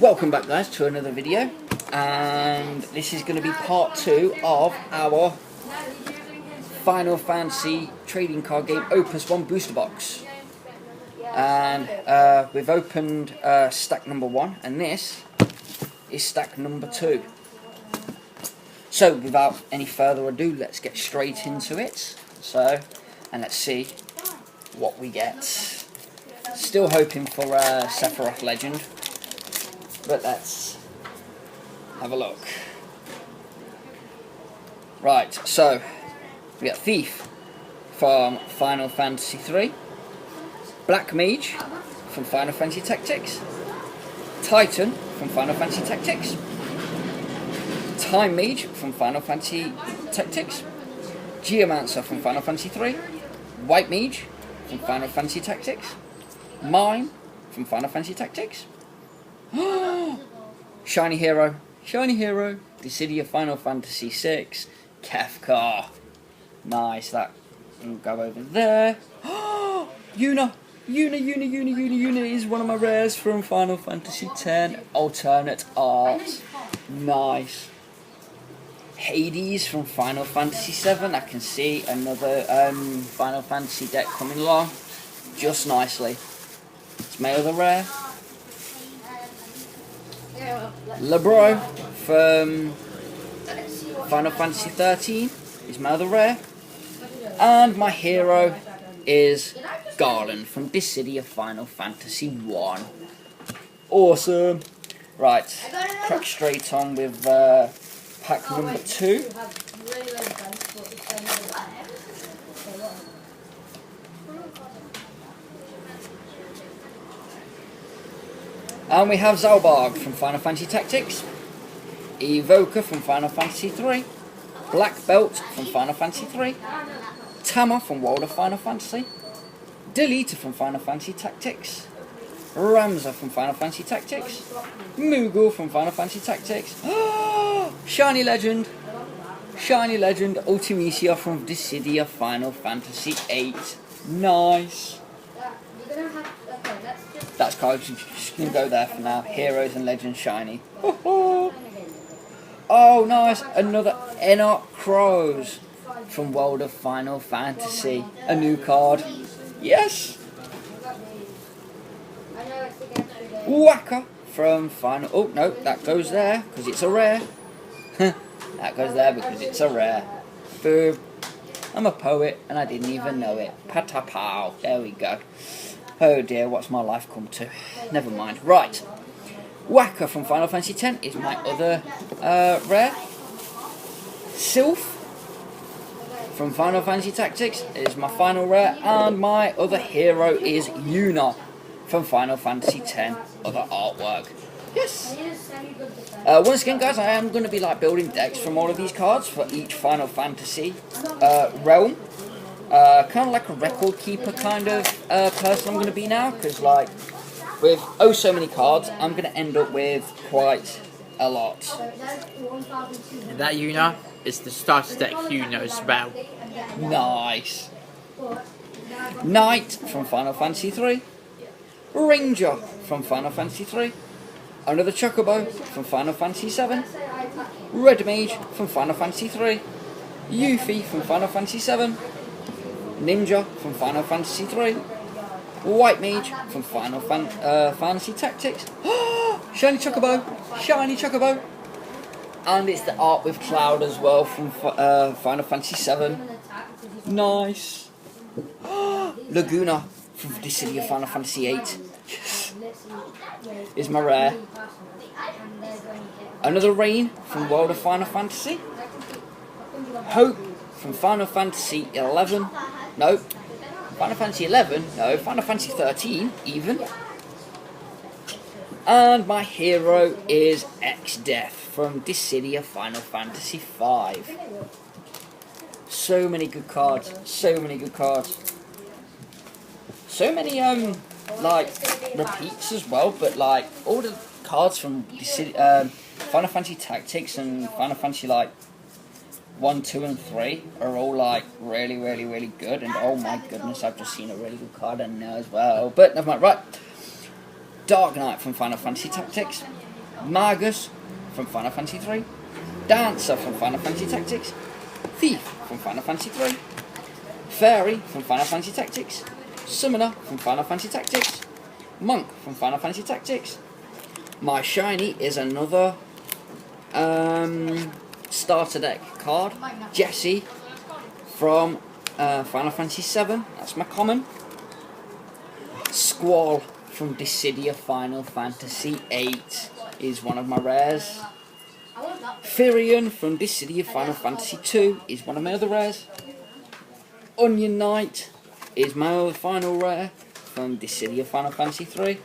Welcome back, guys, to another video, and this is going to be part 2 of our Final Fantasy trading card game Opus 1 booster box. And we've opened stack number 1, and this is stack number 2. So without any further ado, let's get straight into it. And let's see what we get. Still hoping for Sephiroth Legend, but let's have a look. Right, so we got Thief from Final Fantasy 3, Black Mage from Final Fantasy Tactics, Titan from Final Fantasy Tactics, Time Mage from Final Fantasy Tactics, Geomancer from Final Fantasy 3, White Mage from Final Fantasy Tactics, Mime from Final Fantasy Tactics, Shiny Hero, the City of Final Fantasy 6, Kefka. Nice, that will go over there. Yuna is one of my rares from Final Fantasy 10, alternate art. Nice. Hades from Final Fantasy 7. I can see another Final Fantasy deck coming along just nicely. It's my other rare. Lebro from Final Fantasy 13 is my other rare. And my hero is Garland from this City of Final Fantasy 1. Awesome. Right, crack straight on with pack number 2. And we have Zalbarg from Final Fantasy Tactics, Evoker from Final Fantasy 3, Black Belt from Final Fantasy 3, Tama from World of Final Fantasy, Deleter from Final Fantasy Tactics, Ramza from Final Fantasy Tactics, Moogle from Final Fantasy Tactics, Shiny Legend, Ultimisia from Dissidia Final Fantasy 8. Nice. That's cards just gonna go there for now. Heroes and Legends Shiny. Oh, nice. Another Enoch Crows from World of Final Fantasy. A new card. Yes. Waka from Final... Oh, no, that goes there because it's a rare. That goes there because it's a rare. Boom. I'm a poet and I didn't even know it. Patapow. There we go. Oh dear, what's my life come to? Never mind. Right. Waka from Final Fantasy X is my other rare. Sylph from Final Fantasy Tactics is my final rare. And my other hero is Yuna from Final Fantasy X, other artwork. Yes. Once again, guys, I am going to be building decks from all of these cards for each Final Fantasy realm. Kind of like a record keeper kind of person I'm going to be now, because with so many cards, I'm going to end up with quite a lot. That Yuna is the starter deck Yuna as well. Nice. Knight from Final Fantasy 3, Ranger from Final Fantasy 3, another Chocobo from Final Fantasy 7, Red Mage from Final Fantasy 3, Yuffie from Final Fantasy 7, Ninja from Final Fantasy 3, White Mage from Final Fantasy Tactics, Shiny Chocobo, and it's the art with Cloud as well from Final Fantasy 7. Nice. Laguna from the City of Final Fantasy 8 is my rare. Another Rain from World of Final Fantasy, Hope from Final Fantasy 11. No, Final Fantasy 11, no, Final Fantasy 13 even. And my hero is X-Death from Dissidia Final Fantasy 5. So many good cards, so many repeats as well, but all the cards from Final Fantasy Tactics and Final Fantasy 1, 2, and 3 are all really good, and oh my goodness, I've just seen a really good card in there as well. But never mind. Right, Dark Knight from Final Fantasy Tactics, Magus from Final Fantasy 3, Dancer from Final Fantasy Tactics, Thief from Final Fantasy 3, Fairy from Final Fantasy Tactics, Summoner from Final Fantasy Tactics, Monk from Final Fantasy Tactics. My shiny is another starter deck card, Jessie from Final Fantasy 7, that's my common. Squall from Dissidia Final Fantasy 8 is one of my rares. Firion from Dissidia Final Fantasy 2 is one of my other rares. Onion Knight is my other final rare from Dissidia Final Fantasy 3.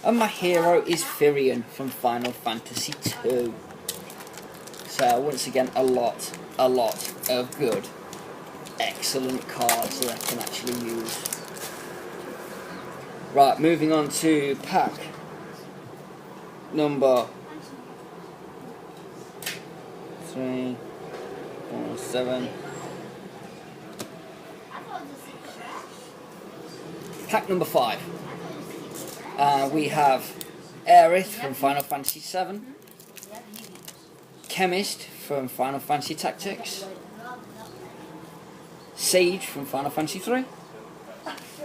And my hero is Firion from Final Fantasy 2. So once again, a lot of good, excellent cards that I can actually use. Right, moving on to pack number 3, 4, 7. Pack number 5. We have Aerith from Final Fantasy 7, Chemist from Final Fantasy Tactics, Sage from Final Fantasy 3,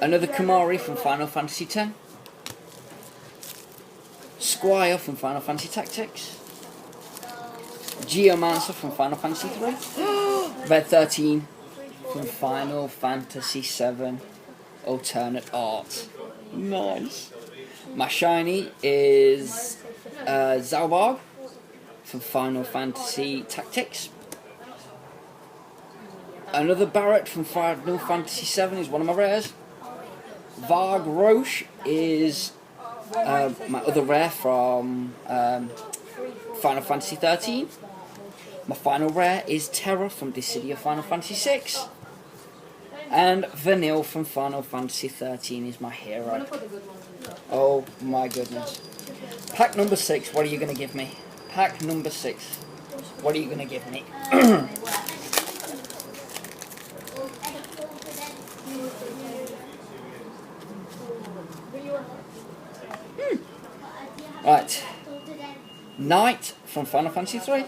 another Kamari from Final Fantasy 10, Squire from Final Fantasy Tactics, Geomancer from Final Fantasy 3, Red 13 from Final Fantasy 7 Alternate Art. Nice. My shiny is Zalbarg from Final Fantasy Tactics. Another Barrett from Final Fantasy 7 is one of my rares. Varg Roche is my other rare from Final Fantasy 13. My final rare is Terra from Dissidia Final Fantasy 6. And Vanille from Final Fantasy 13 is my hero. Oh my goodness. Pack number 6, what are you going to give me? Pack number 6, what are you going to give me? Right. Knight from Final Fantasy 3.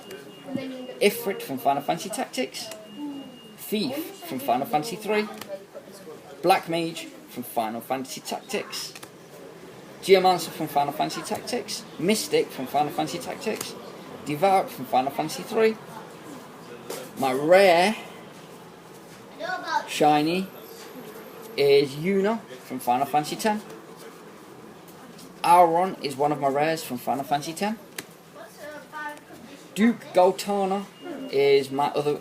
Ifrit from Final Fantasy Tactics. Thief from Final Fantasy 3. Black Mage from Final Fantasy Tactics. Geomancer from Final Fantasy Tactics. Mystic from Final Fantasy Tactics. Devout from Final Fantasy 3. My rare shiny is Yuna from Final Fantasy 10. Auron is one of my rares from Final Fantasy 10. Duke Goltana is my other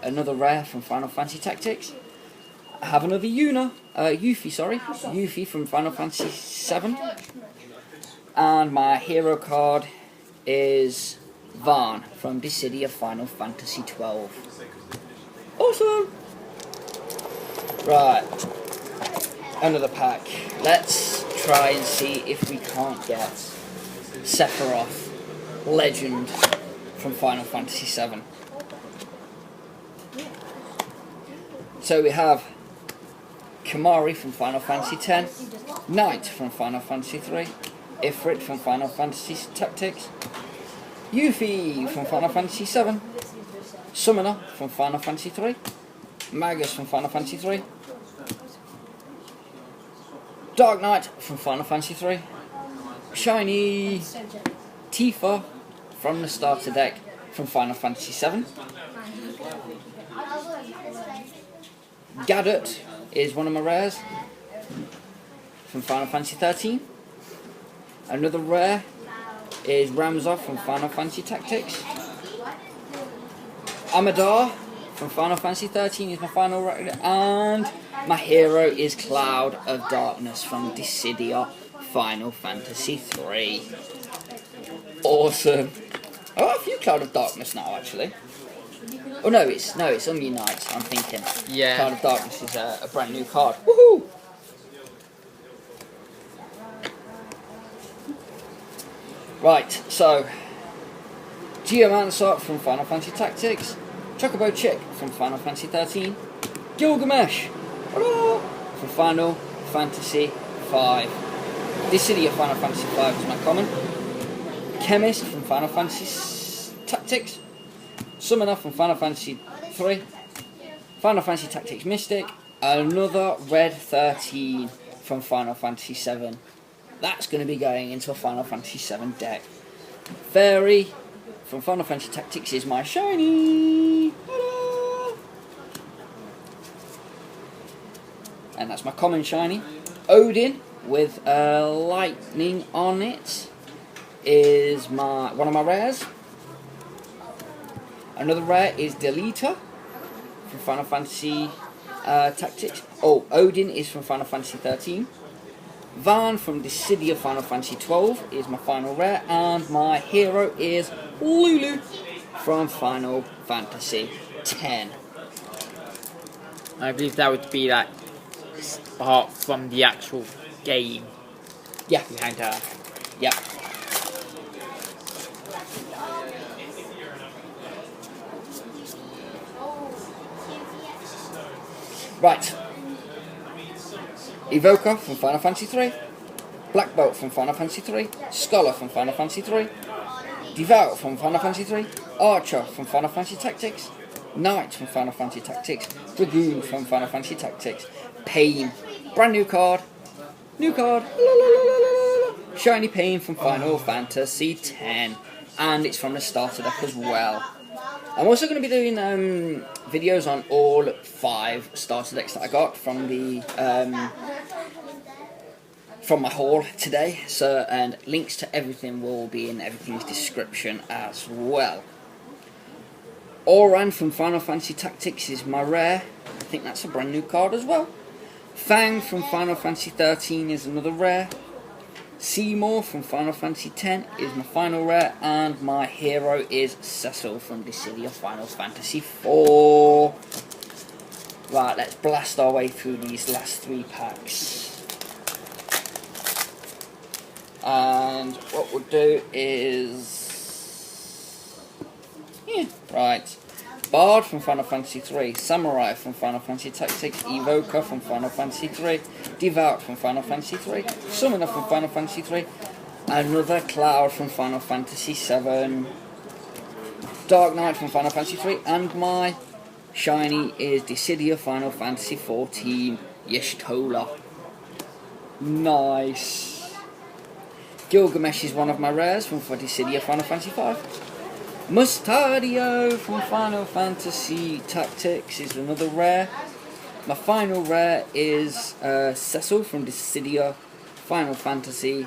another rare from Final Fantasy Tactics. I have another Yuffie from Final Fantasy 7. And my hero card is Varn from Dissidia Final Fantasy 12. Awesome! Right, another pack. Let's try and see if we can't get Sephiroth, Legend from Final Fantasy 7. So we have Kamari from Final Fantasy 10, Knight from Final Fantasy 3, Ifrit from Final Fantasy Tactics, Yuffie from Final Fantasy 7, Summoner from Final Fantasy 3, Magus from Final Fantasy 3, Dark Knight from Final Fantasy 3, Shiny Tifa from the starter deck from Final Fantasy 7, Gaddot is one of my rares from Final Fantasy 13. Another rare is Ramzov from Final Fantasy Tactics. Amadar from Final Fantasy 13 is my final rare. And my hero is Cloud of Darkness from Dissidia Final Fantasy 3. Awesome. I got a few Cloud of Darkness now, actually. Oh no, it's Onion Knight, I'm thinking. Yeah. Cloud of Darkness is a brand new card. Woohoo! Right, so Geomancer from Final Fantasy Tactics, Chocobo Chick from Final Fantasy 13, Gilgamesh from Final Fantasy 5. Dissidia Final Fantasy 5 is my common. Chemist from Final Fantasy Tactics, Summoner from Final Fantasy 3, Final Fantasy Tactics Mystic, another Red 13 from Final Fantasy 7. That's going to be going into a Final Fantasy 7 deck. Fairy from Final Fantasy Tactics is my shiny. Ta-da! And that's my common shiny. Odin with lightning on it is one of my rares. Another rare is Deleter from Final Fantasy Tactics. Oh, Odin is from Final Fantasy 13. Van from Dissidia Final Fantasy 12 is my final rare, and my hero is Lulu from Final Fantasy 10. I believe that would be like apart from the actual game. Yeah. Behind her. Yeah. Right. Evoker from Final Fantasy 3, Black Belt from Final Fantasy 3, Scholar from Final Fantasy 3, Devout from Final Fantasy 3, Archer from Final Fantasy Tactics, Knight from Final Fantasy Tactics, Dragoon from Final Fantasy Tactics, Pain, brand new card, Shiny Pain from Final Fantasy 10, and it's from the starter deck as well. I'm also going to be doing videos on all 5 starter decks that I got from the from my haul today. So, and links to everything will be in everything's description as well. Oran from Final Fantasy Tactics is my rare. I think that's a brand new card as well. Fang from Final Fantasy 13 is another rare. Seymour from Final Fantasy X is my final rare, and my hero is Cecil from Dissidia Final Fantasy 4. Right, let's blast our way through these last 3 packs. And what we'll do is... yeah, right. Bard from Final Fantasy 3, Samurai from Final Fantasy Tactics, Evoker from Final Fantasy 3, Devout from Final Fantasy 3, Summoner from Final Fantasy 3, another Cloud from Final Fantasy 7, Dark Knight from Final Fantasy 3, and my shiny is Dissidia Final Fantasy 14, Y'shtola. Nice. Gilgamesh is one of my rares from Dissidia Final Fantasy 5. Mustadio from Final Fantasy Tactics is another rare. My final rare is Cecil from Dissidia Final Fantasy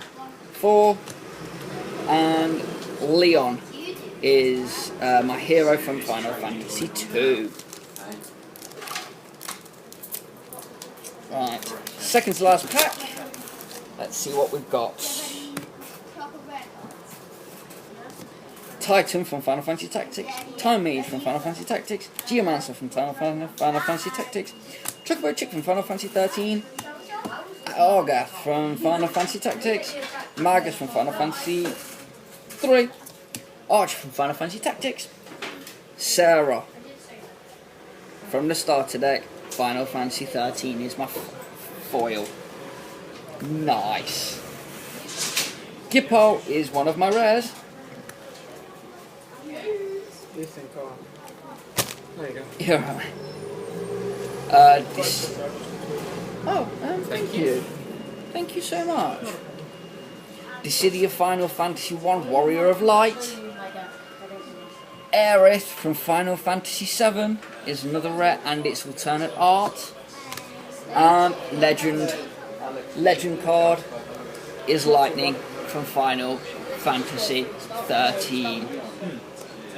4. And Leon is my hero from Final Fantasy 2. Right, second to last pack. Let's see what we've got. Titan from Final Fantasy Tactics, Time Mage from Final Fantasy Tactics, Geomancer from Final Fantasy Tactics, Chocobo Chick from Final Fantasy 13, Argath from Final Fantasy Tactics, Magus from Final Fantasy 3, Archer from Final Fantasy Tactics, Sarah from the starter deck, Final Fantasy 13 is my foil. Nice. Gippo is one of my rares. There you go. Yeah. This. Oh, thank you. Thank you so much. Dissidia Final Fantasy 1 Warrior of Light. Aerith from Final Fantasy 7 is another rare, and its alternate art. Legend card is Lightning from Final Fantasy 13.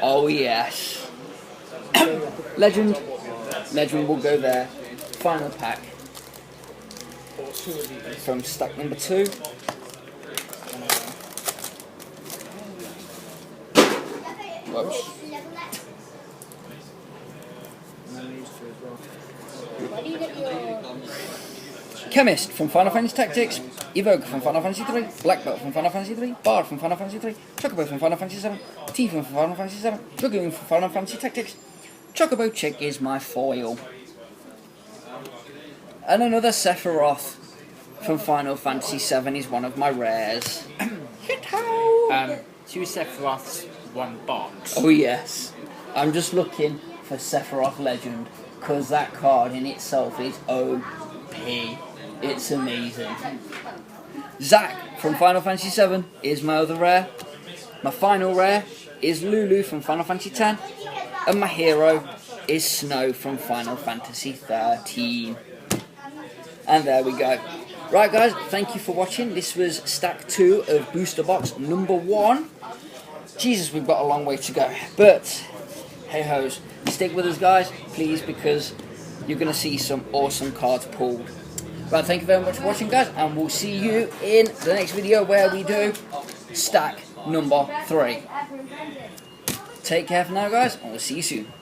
Oh yes. Legend will go there. Final pack from stack number 2. Whoops. Chemist from Final Fantasy Tactics, Evoker from Final Fantasy 3, Black Belt from Final Fantasy 3, Bard from Final Fantasy 3, Chocobo from Final Fantasy 7, Tifa from Final Fantasy 7, Dragoon from Final Fantasy Tactics. Chocobo Chick is my foil. And another Sephiroth from Final Fantasy 7 is one of my rares. 2 Sephiroths, 1 box. Oh yes. I'm just looking for Sephiroth Legend because that card in itself is OP. It's amazing. Zack from Final Fantasy VII is my other rare. My final rare is Lulu from Final Fantasy X. And my hero is Snow from Final Fantasy XIII. And there we go. Right guys, thank you for watching. This was stack 2 of booster box number 1. Jesus, we've got a long way to go. But, hey hoes, stick with us guys, please, because you're going to see some awesome cards pulled. Right, thank you very much for watching guys, and we'll see you in the next video where we do stack number 3. Take care for now guys, and we'll see you soon.